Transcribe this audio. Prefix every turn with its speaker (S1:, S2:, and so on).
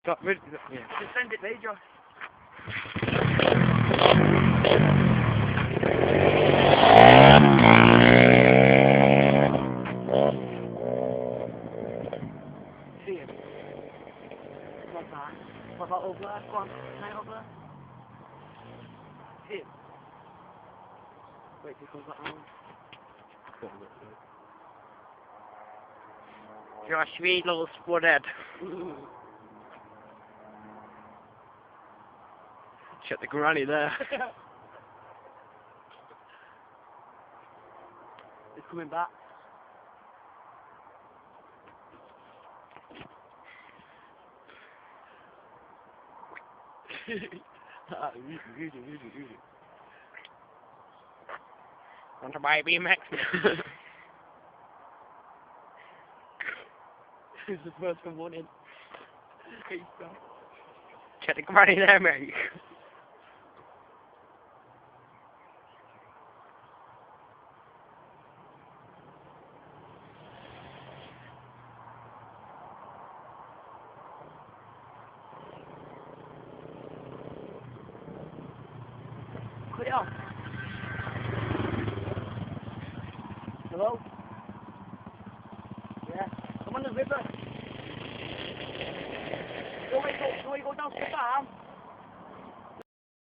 S1: got rid of it. Yeah.
S2: Just send it me, Josh. See him. What's that? What about over there? Go on. Right over there. Him. Wait till he comes back round.
S1: You're a sweet little spudhead. Shut the granny there.
S2: He's coming back.
S1: Want to buy a BMX?
S2: He's the first one in.
S1: Shut the granny there, mate.
S2: Cut it off. Hello? Yeah. I'm on the river. Don't wait, go down to the farm.